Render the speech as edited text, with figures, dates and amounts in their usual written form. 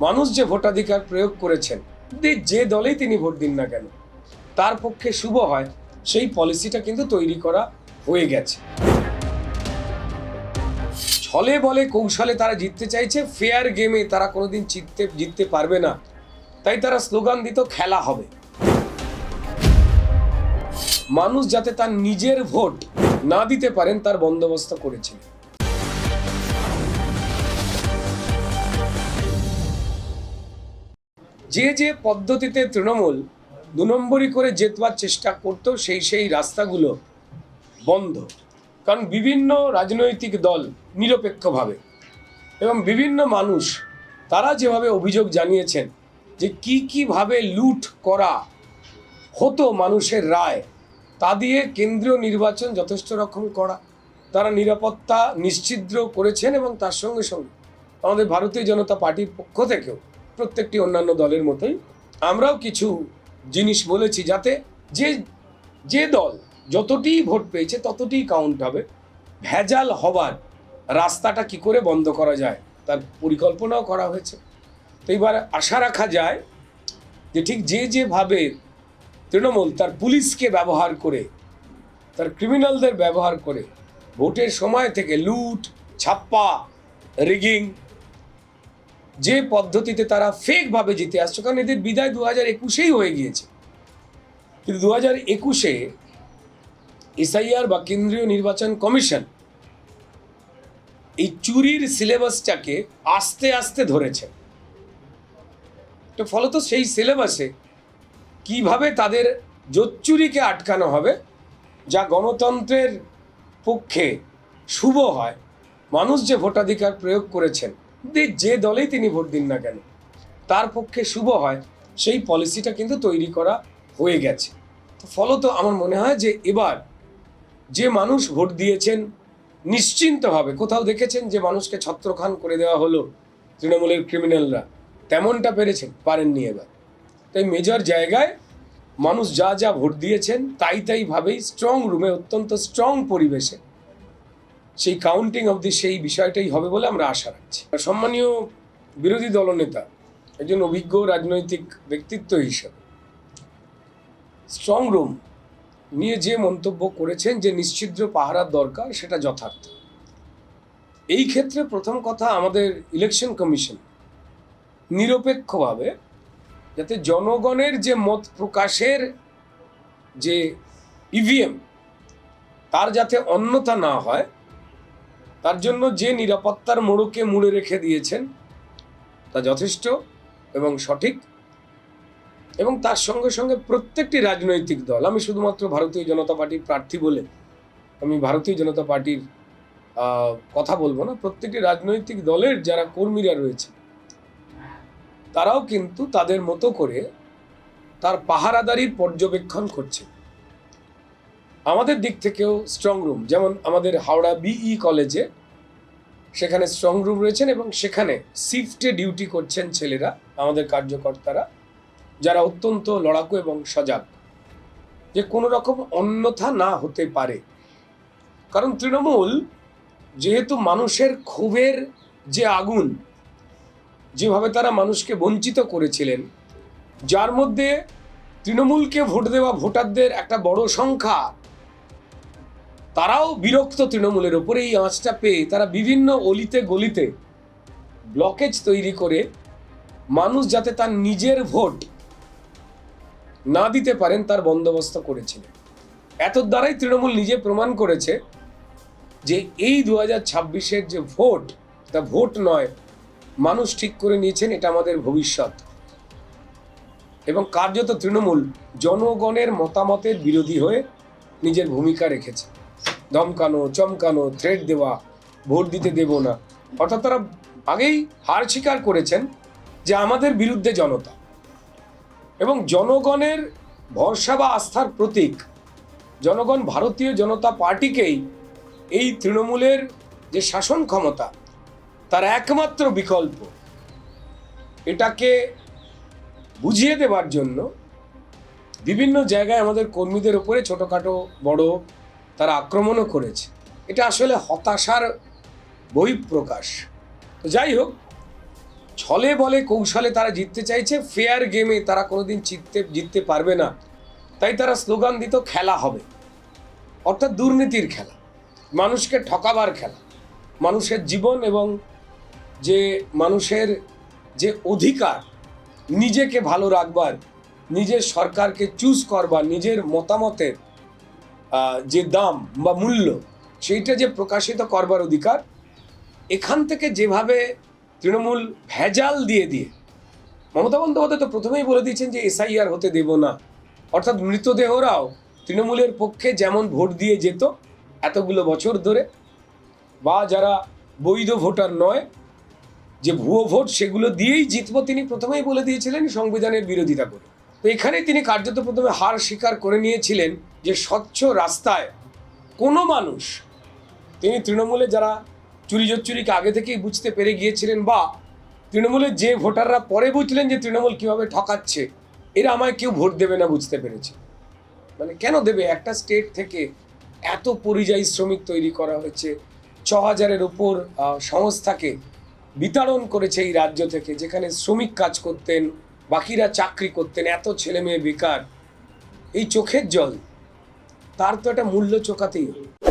মানুষ যে ভোটাধিকার প্রয়োগ করেছেন, যে দলেই তিনি ভোট দিন না কেন, তার পক্ষে শুভ হয় সেই পলিসিটা কিন্তু তৈরি করা হয়ে গেছে। ছলে বলে কৌশলে তারা জিততে চাইছে, ফেয়ার গেমে তারা কোনোদিন জিততে পারবে না। তাই তারা স্লোগান দিত খেলা হবে। মানুষ যাতে তার নিজের ভোট না দিতে পারেন তার বন্দোবস্ত করেছিলেন। যে পদ্ধতিতে তৃণমূল 2 নম্বরই করে জেতবার চেষ্টা করত, সেই রাস্তাগুলো বন্ধ। কারণ বিভিন্ন রাজনৈতিক দল নিরপেক্ষভাবে এবং বিভিন্ন মানুষ তারা যেভাবে অভিযোগ জানিয়েছেন যে কিভাবে লুট করা হতো মানুষের রায়, তা দিয়ে কেন্দ্রীয় নির্বাচন যথেষ্ট রকম করা, তারা নিরাপত্তা নিশ্চিদ্র করেছেন। এবং তার সঙ্গে সঙ্গে আমাদের ভারতীয় জনতা পার্টির পক্ষ থেকেও প্রত্যেকটি অন্যান্য দলের মতোই আমরাও কিছু জিনিস বলেছি, যাতে যে দল যতটি ভোট পেয়েছে ততটি কাউন্ট হবে। ভেজাল হবার রাস্তাটা কি করে বন্ধ করা যায় তার পরিকল্পনাও করা হয়েছে। তো এবার আশা রাখা যায় যে ঠিক যেভাবে তৃণমূল তার পুলিশকে ব্যবহার করে, তার ক্রিমিনালদের ব্যবহার করে ভোটের সময় থেকে লুট, ছাপ্পা, রিগিং, যে পদ্ধতিতে তারা ফেকভাবে জিতে আসছে। কারণ এদের বিদায় 2021-এই হয়ে গিয়েছে, কিন্তু 2021-এ এসআইআর বা কেন্দ্রীয় নির্বাচন কমিশন এই চুরির সিলেবাসটাকে আস্তে আস্তে ধরেছে। তো ফলত সেই সিলেবাসে কিভাবে তাদের জোচ্চুরিকে আটকানো হবে, যা গণতন্ত্রের পক্ষে শুভ হয়। মানুষ যে ভোটাধিকার প্রয়োগ করেছেন, যে দলেই তিনি ভোট দিন না কেন, তার পক্ষে শুভ হয় সেই পলিসিটা কিন্তু তৈরি করা হয়ে গেছে। তো ফলত আমার মনে হয় যে এবার যে মানুষ ভোট দিয়েছেন নিশ্চিন্তভাবে, কোথাও দেখেছেন যে মানুষকে ছত্রখান করে দেওয়া হলো তৃণমূলের ক্রিমিনালরা, তেমনটা পারেননি এবার। তাই মেজর জায়গায় মানুষ যা ভোট দিয়েছেন তাই ভাবেই স্ট্রং রুমে, অত্যন্ত স্ট্রং পরিবেশে সেই কাউন্টিং অবধি সেই বিষয়টাই হবে বলে আমরা আশা রাখছি। সম্মানীয় বিরোধী দলনেতা, একজন অভিজ্ঞ রাজনৈতিক ব্যক্তিত্ব হিসেবে স্ট্রং রুম নিয়ে যে মন্তব্য করেছেন যে নিশ্চিদ্র পাহারার দরকার, সেটা যথার্থ। এই ক্ষেত্রে প্রথম কথা, আমাদের ইলেকশন কমিশন নিরপেক্ষভাবে যাতে জনগণের যে মত প্রকাশের যে ইভিএম, তার যাতে অন্যথা না হয়, তার জন্য যে নিরাপত্তার মোড়কে মুড়ে রেখে দিয়েছেন তা যথেষ্ট এবং সঠিক। এবং তার সঙ্গে সঙ্গে প্রত্যেকটি রাজনৈতিক দল, আমি শুধুমাত্র ভারতীয় জনতা পার্টির প্রার্থী বলে আমি ভারতীয় জনতা পার্টির কথা বলবো না, প্রত্যেকটি রাজনৈতিক দলের যারা কর্মীরা রয়েছে তারাও কিন্তু তাদের মতো করে তার পাহারাদারির পর্যবেক্ষণ করছে। আমাদের দিক থেকেও স্ট্রং রুম, যেমন আমাদের হাওড়া বিই কলেজে সেখানে স্ট্রং রুম রয়েছেন এবং সেখানে শিফটে ডিউটি করছেন ছেলেরা, আমাদের কার্যকর্তারা, যারা অত্যন্ত লড়াকু এবং সজাগ যে কোনো রকম অন্যথা না হতে পারে। কারণ তৃণমূল যেহেতু মানুষের ক্ষোভের যে আগুন, যেভাবে তারা মানুষকে বঞ্চিত করেছিলেন, যার মধ্যে তৃণমূলকে ভোট দেওয়া ভোটারদের একটা বড় সংখ্যা, তারাও বিরক্ত তৃণমূলের ওপরে। এই আঁচটা পেয়ে তারা বিভিন্ন অলিতে গলিতে ব্লকেজ তৈরি করে মানুষ যাতে তার নিজের ভোট না দিতে পারেন তার বন্দোবস্ত করেছিলেন। এত দ্বারাই তৃণমূল নিজে প্রমাণ করেছে যে এই 2026-এর যে ভোট, তা ভোট নয়, মানুষ ঠিক করে নিয়েছেন এটা আমাদের ভবিষ্যৎ। এবং কার্যত তৃণমূল জনগণের মতামতের বিরোধী হয়ে নিজের ভূমিকা রেখেছে। ধমকানো, চমকানো, থ্রেট দেওয়া, ভোট দিতে দেব না, অর্থাৎ তারা আগেই হার স্বীকার করেছেন যে আমাদের বিরুদ্ধে জনতা। এবং জনগণের ভরসা বা আস্থার প্রতীক জনগণ ভারতীয় জনতা পার্টিকেই এই তৃণমূলের যে শাসন ক্ষমতা তার একমাত্র বিকল্প, এটাকে বুঝিয়ে দেবার জন্য বিভিন্ন জায়গায় আমাদের কর্মীদের উপরে ছোটোখাটো বড় তারা আক্রমণও করেছে। এটা আসলে হতাশার বহিঃপ্রকাশ। তো যাই হোক, ছলে বলে কৌশলে তারা জিততে চাইছে, ফেয়ার গেমে তারা কোনোদিন জিততে পারবে না। তাই তারা স্লোগান দিত খেলা হবে, অর্থাৎ দুর্নীতির খেলা, মানুষকে ঠকাবার খেলা, মানুষের জীবন এবং যে মানুষের যে অধিকার নিজেকে ভালো রাখবার, নিজের সরকারকে চুজ করবার, নিজের মতামতের যে দাম বা মূল্য সেইটা যে প্রকাশিত করবার অধিকার, এখান থেকে যেভাবে তৃণমূল ভেজাল দিয়ে মমতা বন্দ্যোপাধ্যায় তো প্রথমেই বলে দিয়েছেন যে এসআইআর হতে দেব না, অর্থাৎ মৃতদেহরাও তৃণমূলের পক্ষে যেমন ভোট দিয়ে যেত এতগুলো বছর ধরে, বা যারা বৈধ ভোটার নয়, যে ভুয়ো ভোট, সেগুলো দিয়েই জিতবো, তিনি প্রথমেই বলে দিয়েছিলেন সংবিধানের বিরোধিতা করে। তো এখানে তিনি কার্যত প্রথমে হার স্বীকার করে নিয়েছিলেন যে স্বচ্ছ রাস্তায় কোনো মানুষ, তিনি তৃণমূলে যারা চুরি জচ্চুরিকে আগে থেকেই বুঝতে পেরে গিয়েছিলেন, বা তৃণমূলের যে ভোটাররা পরে বুঝলেন যে তৃণমূল কীভাবে ঠকাচ্ছে, এরা আমায় কেউ ভোট দেবে না বুঝতে পেরেছে। মানে কেন দেবে? একটা স্টেট থেকে এত পরিযায়ী শ্রমিক তৈরি করা হয়েছে, ৬,০০০-এর উপর সংস্থাকে বিতাড়ন করেছে এই রাজ্য থেকে, যেখানে শ্রমিক কাজ করতেন, বাকিরা চাকরি করতেন, এত ছেলে মেয়ে বেকার। এই চোখের জল তার তো একটা মূল্য চোকাতেই হবে।